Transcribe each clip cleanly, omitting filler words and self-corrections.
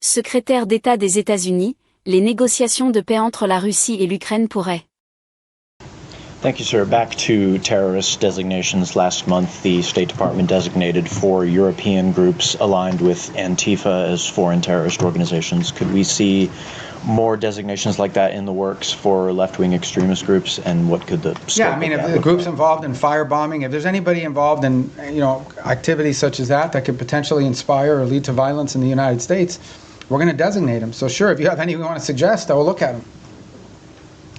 Secrétaire d'État des États-Unis, les négociations de paix entre la Russie et l'Ukraine pourraient. Thank you, sir. Back to terrorist designations. Last month, the State Department designated 4 European groups aligned with Antifa as foreign terrorist organizations. Could we see more designations like that in the works for left-wing extremist groups, and what could the scope Yeah, I mean, if the group's involved in firebombing, if there's anybody involved in, activities such as that could potentially inspire or lead to violence in the United States, we're going to designate them. So sure, if you have any you want to suggest, I will look at them.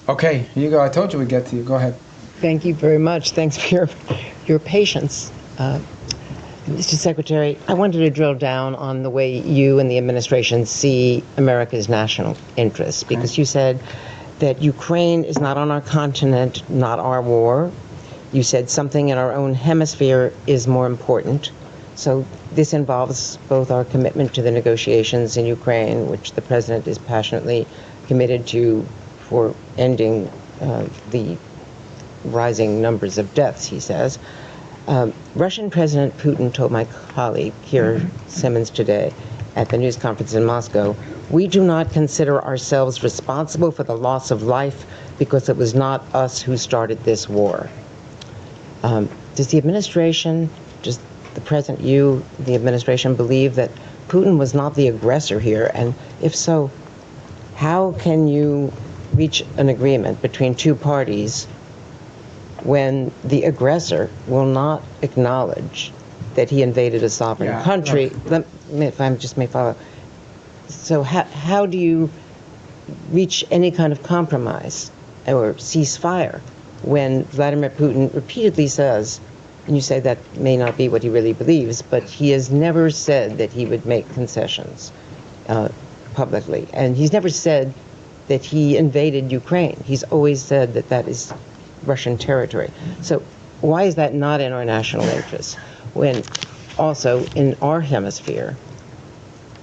Okay, here you go. I told you we'd get to you. Go ahead. Thank you very much. Thanks for your patience. Mr. Secretary, I wanted to drill down on the way you and the administration see America's national interests, because you said that Ukraine is not on our continent, not our war. You said something in our own hemisphere is more important. So this involves both our commitment to the negotiations in Ukraine, which the president is passionately committed to, for ending the rising numbers of deaths, he says. Russian President Putin told my colleague, Kira Simmons, today at the news conference in Moscow, "We do not consider ourselves responsible for the loss of life because it was not us who started this war." Does the administration, does the president, you, the administration, believe that Putin was not the aggressor here? And if so, how can you reach an agreement between two parties when the aggressor will not acknowledge that he invaded a sovereign country? Let me, if I just may follow. So how do you reach any kind of compromise or ceasefire when Vladimir Putin repeatedly says, and you say that may not be what he really believes, but he has never said that he would make concessions publicly, and he's never said that he invaded Ukraine. He's always said that that is Russian territory. So why is that not in our national interest? When also in our hemisphere,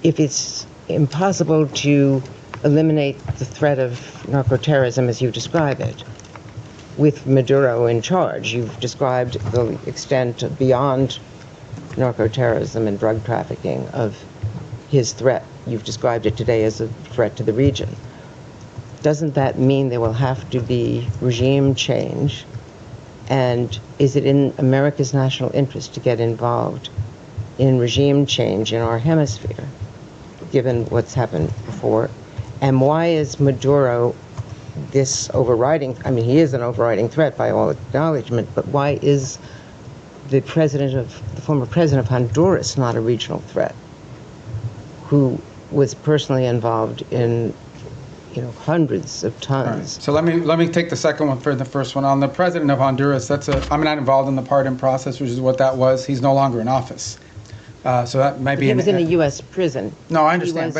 if it's impossible to eliminate the threat of narco-terrorism as you describe it, with Maduro in charge, you've described the extent beyond narco-terrorism and drug trafficking of his threat. You've described it today as a threat to the region. Doesn't that mean there will have to be regime change? And is it in America's national interest to get involved in regime change in our hemisphere, given what's happened before? And why is Maduro this overriding, I mean, he is an overriding threat by all acknowledgement, but why is the former president of Honduras not a regional threat, who was personally involved in hundreds of tons? Right. So let me take the second one for the first one. On the president of Honduras, I'm not involved in the pardon process, which is what that was. He's no longer in office. So that might be. He was in a U.S. prison. No, I understand,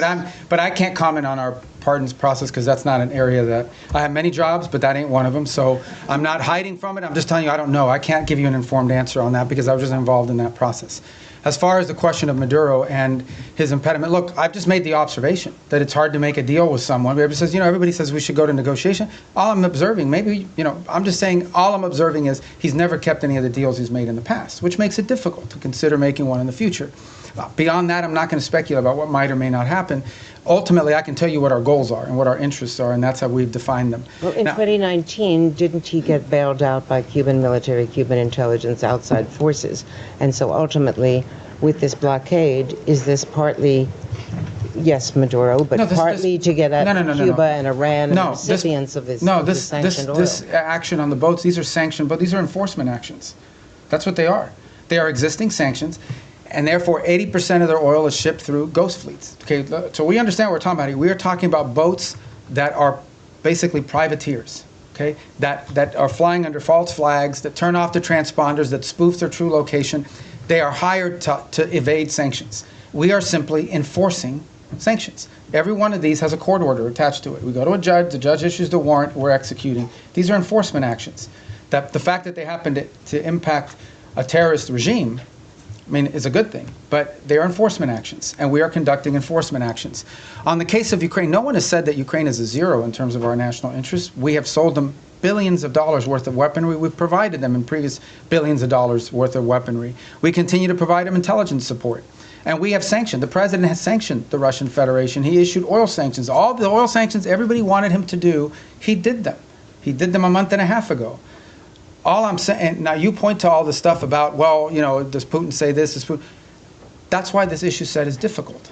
but I can't comment on our pardons process because that's not an area that I have many jobs, but that ain't one of them. So I'm not hiding from it. I'm just telling you I don't know. I can't give you an informed answer on that because I was just involved in that process. As far as the question of Maduro and his impediment, look, I've just made the observation that it's hard to make a deal with someone. Everybody says we should go to negotiation. All I'm observing, I'm just saying all I'm observing is he's never kept any of the deals he's made in the past, which makes it difficult to consider making one in the future. Beyond that, I'm not going to speculate about what might or may not happen. Ultimately, I can tell you what our goals are and what our interests are, and that's how we've defined them. Well, in 2019, didn't he get bailed out by Cuban military, Cuban intelligence, outside forces? And so ultimately, with this blockade, is this partly, yes, Maduro, but partly to get at Cuba and Iran and the recipients of this sanctioned oil? This action on the boats, these are sanctioned, but these are enforcement actions. That's what they are. They are existing sanctions. And therefore, 80% of their oil is shipped through ghost fleets. Okay, so we understand what we're talking about here. We are talking about boats that are basically privateers, okay, that are flying under false flags, that turn off the transponders, that spoof their true location. They are hired to evade sanctions. We are simply enforcing sanctions. Every one of these has a court order attached to it. We go to a judge, the judge issues the warrant, we're executing. These are enforcement actions. The fact that they happen to impact a terrorist regime, is a good thing, but they are enforcement actions, and we are conducting enforcement actions. On the case of Ukraine, no one has said that Ukraine is a zero in terms of our national interests. We have sold them billions of dollars worth of weaponry. We've provided them in previous billions of dollars worth of weaponry. We continue to provide them intelligence support. And we have sanctioned. The president has sanctioned the Russian Federation. He issued oil sanctions. All the oil sanctions everybody wanted him to do, he did them. He did them a month and a half ago. All I'm saying, now you point to all the stuff about, well, you know, does Putin say this? Does Putin? That's why this issue set is difficult.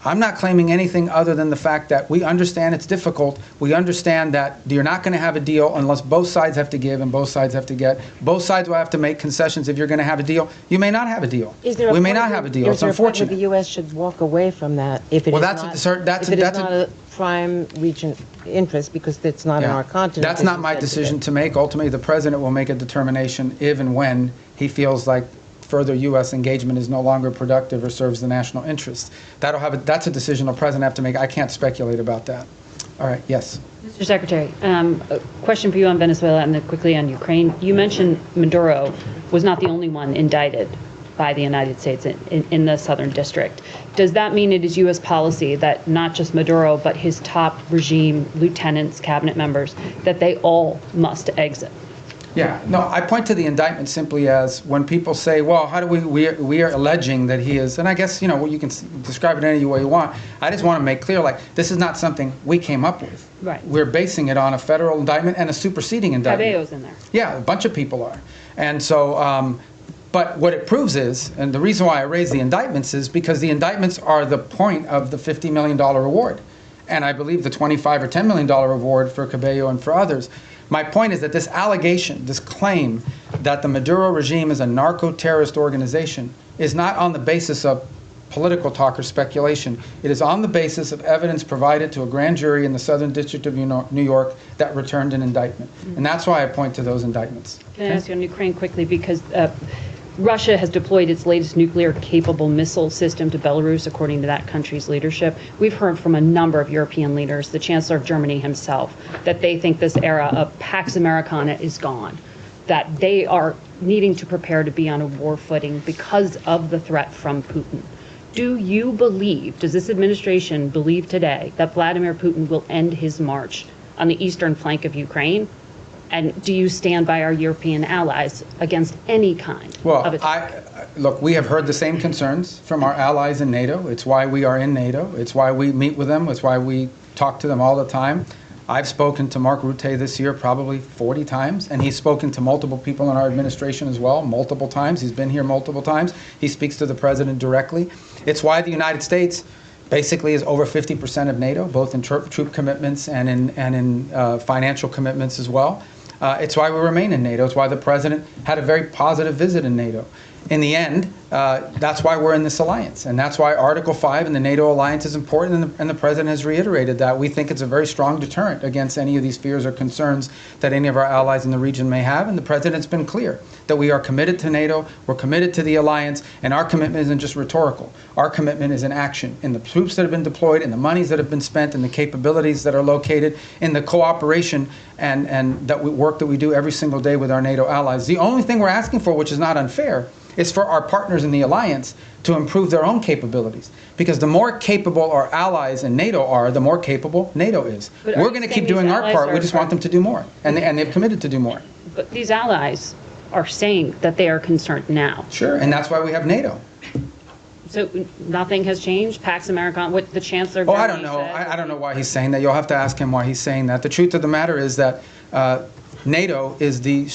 I'm not claiming anything other than the fact that we understand it's difficult. We understand that you're not going to have a deal unless both sides have to give and both sides have to get. Both sides will have to make concessions if you're going to have a deal. You may not have a deal. We may not have a deal. It's unfortunate. The U.S. should walk away from that if it is not a prime region interest because it's not in our continent. That's not my decision to make. Ultimately, the president will make a determination if and when he feels like further U.S. engagement is no longer productive or serves the national interest. That's a decision the president have to make. I can't speculate about that. All right, yes. Mr. Secretary, a question for you on Venezuela and then quickly on Ukraine. You mentioned Maduro was not the only one indicted by the United States in the Southern District. Does that mean it is U.S. policy that not just Maduro, but his top regime lieutenants, cabinet members, that they all must exit? Yeah, no, I point to the indictment simply as when people say, well, how do we are alleging that he is, and I guess, you know, you can describe it any way you want. I just want to make clear, like, this is not something we came up with. Right. We're basing it on a federal indictment and a superseding indictment. Cabello's in there. Yeah, a bunch of people are. And so, but what it proves is, and the reason why I raise the indictments is because the indictments are the point of the $50 million reward. And I believe the $25 or $10 million reward for Cabello and for others. My point is that this allegation, this claim that the Maduro regime is a narco-terrorist organization is not on the basis of political talk or speculation. It is on the basis of evidence provided to a grand jury in the Southern District of New York that returned an indictment. And that's why I point to those indictments. Can I ask you on Ukraine quickly? Because Russia has deployed its latest nuclear-capable missile system to Belarus, according to that country's leadership. We've heard from a number of European leaders, the Chancellor of Germany himself, that they think this era of Pax Americana is gone, that they are needing to prepare to be on a war footing because of the threat from Putin. Do you believe, does this administration believe today, that Vladimir Putin will end his march on the eastern flank of Ukraine? And do you stand by our European allies against any kind of attack? Look, we have heard the same concerns from our allies in NATO. It's why we are in NATO. It's why we meet with them. It's why we talk to them all the time. I've spoken to Mark Rutte this year probably 40 times, and he's spoken to multiple people in our administration as well, multiple times. He's been here multiple times. He speaks to the president directly. It's why the United States basically is over 50% of NATO, both in troop commitments and in financial commitments as well. It's why we remain in NATO. It's why the president had a very positive visit in NATO. In the end, that's why we're in this alliance. And that's why Article 5 in the NATO alliance is important, and the president has reiterated that. We think it's a very strong deterrent against any of these fears or concerns that any of our allies in the region may have. And the president's been clear that we are committed to NATO, we're committed to the alliance, and our commitment isn't just rhetorical. Our commitment is in action, in the troops that have been deployed, in the monies that have been spent, in the capabilities that are located, in the cooperation and that work that we do every single day with our NATO allies. The only thing we're asking for, which is not unfair, is for our partners in the alliance to improve their own capabilities. Because the more capable our allies in NATO are, the more capable NATO is. We're going to keep doing our part. We just want them to do more. And they've committed to do more. But these allies are saying that they are concerned now. Sure, and that's why we have NATO. So nothing has changed? Pax Americana, what the Chancellor of I Germany don't know. said? I don't know why he's saying that. You'll have to ask him why he's saying that. The truth of the matter is that NATO is the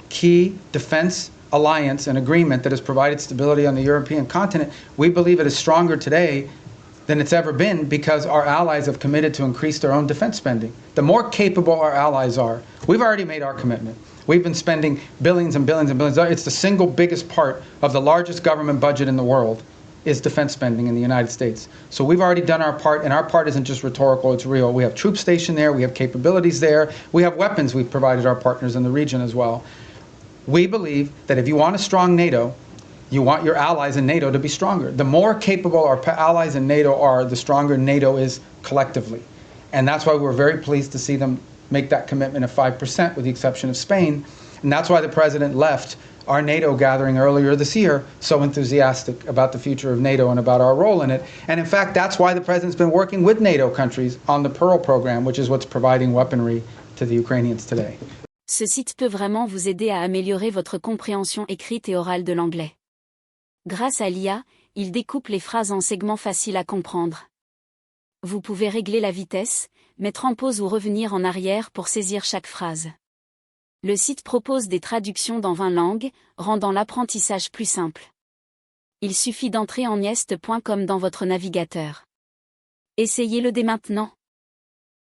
key defense alliance and agreement that has provided stability on the European continent. We believe it is stronger today than it's ever been because our allies have committed to increase their own defense spending. The more capable our allies are, we've already made our commitment. We've been spending billions and billions and billions. It's the single biggest part of the largest government budget in the world is defense spending in the United States. So we've already done our part, and our part isn't just rhetorical, it's real. We have troops stationed there, we have capabilities there, we have weapons we've provided our partners in the region as well. We believe that if you want a strong NATO, you want your allies in NATO to be stronger. The more capable our allies in NATO are, the stronger NATO is collectively. And that's why we're very pleased to see them make that commitment of 5%, with the exception of Spain. And that's why the president left our NATO gathering earlier this year so enthusiastic about the future of NATO and about our role in it. And in fact, that's why the president's been working with NATO countries on the Pearl program, which is what's providing weaponry to the Ukrainians today. Ce site peut vraiment vous aider à améliorer votre compréhension écrite et orale de l'anglais. Grâce à l'IA, il découpe les phrases en segments faciles à comprendre. Vous pouvez régler la vitesse, mettre en pause ou revenir en arrière pour saisir chaque phrase. Le site propose des traductions dans 20 langues, rendant l'apprentissage plus simple. Il suffit d'entrer en nieste.com dans votre navigateur. Essayez-le dès maintenant.